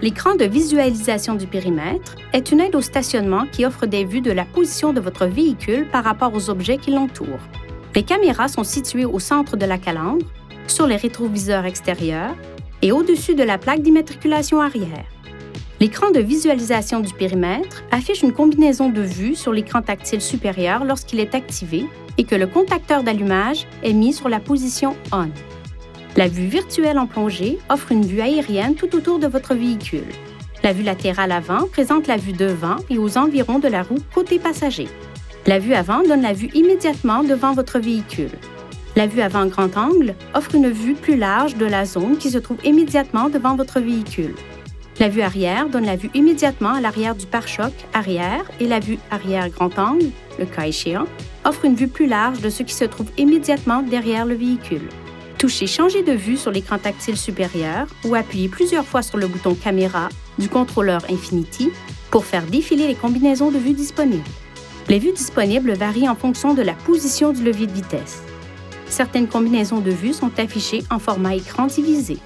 L'écran de visualisation du périmètre est une aide au stationnement qui offre des vues de la position de votre véhicule par rapport aux objets qui l'entourent. Les caméras sont situées au centre de la calandre, sur les rétroviseurs extérieurs et au-dessus de la plaque d'immatriculation arrière. L'écran de visualisation du périmètre affiche une combinaison de vues sur l'écran tactile supérieur lorsqu'il est activé et que le contacteur d'allumage est mis sur la position On. La vue virtuelle en plongée offre une vue aérienne tout autour de votre véhicule. La vue latérale avant présente la vue devant et aux environs de la roue côté passager. La vue avant donne la vue immédiatement devant votre véhicule. La vue avant grand angle offre une vue plus large de la zone qui se trouve immédiatement devant votre véhicule. La vue arrière donne la vue immédiatement à l'arrière du pare-choc arrière et la vue arrière grand angle, le cas échéant, offre une vue plus large de ce qui se trouve immédiatement derrière le véhicule. Touchez Changer de vue sur l'écran tactile supérieur ou appuyez plusieurs fois sur le bouton Caméra du contrôleur Infinity pour faire défiler les combinaisons de vues disponibles. Les vues disponibles varient en fonction de la position du levier de vitesse. Certaines combinaisons de vues sont affichées en format écran divisé.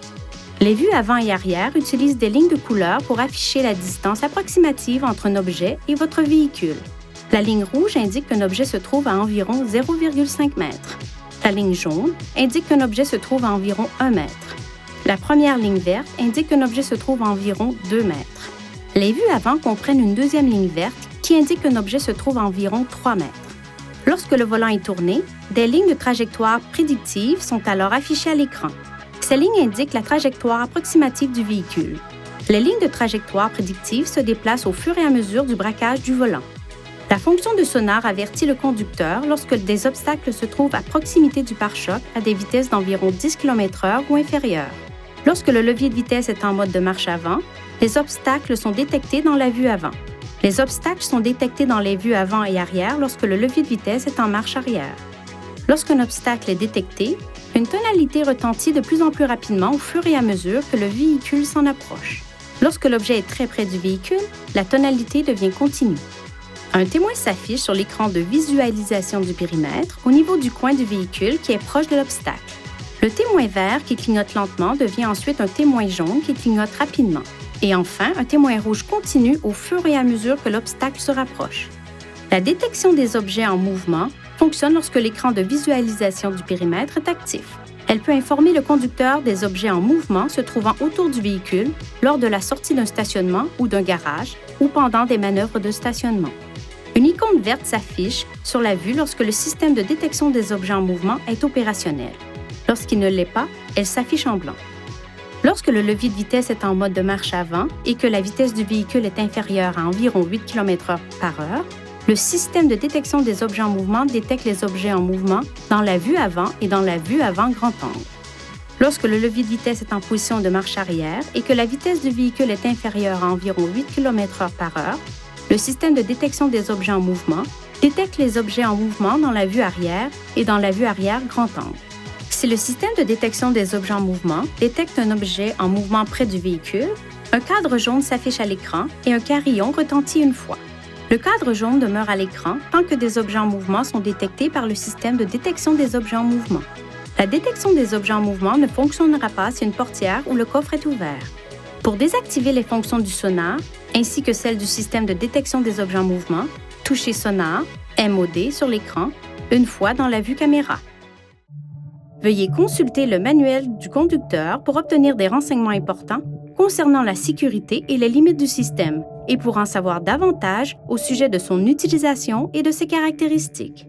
Les vues avant et arrière utilisent des lignes de couleur pour afficher la distance approximative entre un objet et votre véhicule. La ligne rouge indique qu'un objet se trouve à environ 0,5 m. La ligne jaune indique qu'un objet se trouve à environ 1 m. La première ligne verte indique qu'un objet se trouve à environ 2 m. Les vues avant comprennent une deuxième ligne verte qui indique qu'un objet se trouve à environ 3 m. Lorsque le volant est tourné, des lignes de trajectoire prédictives sont alors affichées à l'écran. Ces lignes indiquent la trajectoire approximative du véhicule. Les lignes de trajectoire prédictives se déplacent au fur et à mesure du braquage du volant. La fonction de sonar avertit le conducteur lorsque des obstacles se trouvent à proximité du pare-choc à des vitesses d'environ 10 km/h ou inférieures. Lorsque le levier de vitesse est en mode de marche avant, les obstacles sont détectés dans la vue avant. Les obstacles sont détectés dans les vues avant et arrière lorsque le levier de vitesse est en marche arrière. Lorsqu'un obstacle est détecté, une tonalité retentit de plus en plus rapidement au fur et à mesure que le véhicule s'en approche. Lorsque l'objet est très près du véhicule, la tonalité devient continue. Un témoin s'affiche sur l'écran de visualisation du périmètre au niveau du coin du véhicule qui est proche de l'obstacle. Le témoin vert qui clignote lentement devient ensuite un témoin jaune qui clignote rapidement. Et enfin, un témoin rouge continue au fur et à mesure que l'obstacle se rapproche. La détection des objets en mouvement fonctionne lorsque l'écran de visualisation du périmètre est actif. Elle peut informer le conducteur des objets en mouvement se trouvant autour du véhicule lors de la sortie d'un stationnement ou d'un garage ou pendant des manœuvres de stationnement. Une icône verte s'affiche sur la vue lorsque le système de détection des objets en mouvement est opérationnel. Lorsqu'il ne l'est pas, elle s'affiche en blanc. Lorsque le levier de vitesse est en mode de marche avant et que la vitesse du véhicule est inférieure à environ 8 km/h, le système de détection des objets en mouvement détecte les objets en mouvement dans la vue avant et dans la vue avant grand angle. Lorsque le levier de vitesse est en position de marche arrière et que la vitesse du véhicule est inférieure à environ 8 km/h, le système de détection des objets en mouvement détecte les objets en mouvement dans la vue arrière et dans la vue arrière grand angle. Si le système de détection des objets en mouvement détecte un objet en mouvement près du véhicule, un cadre jaune s'affiche à l'écran et un carillon retentit une fois. Le cadre jaune demeure à l'écran tant que des objets en mouvement sont détectés par le système de détection des objets en mouvement. La détection des objets en mouvement ne fonctionnera pas si une portière ou le coffre est ouvert. Pour désactiver les fonctions du sonar, ainsi que celles du système de détection des objets en mouvement, touchez Sonar, MOD sur l'écran, une fois dans la vue caméra. Veuillez consulter le manuel du conducteur pour obtenir des renseignements importants concernant la sécurité et les limites du système et pour en savoir davantage au sujet de son utilisation et de ses caractéristiques.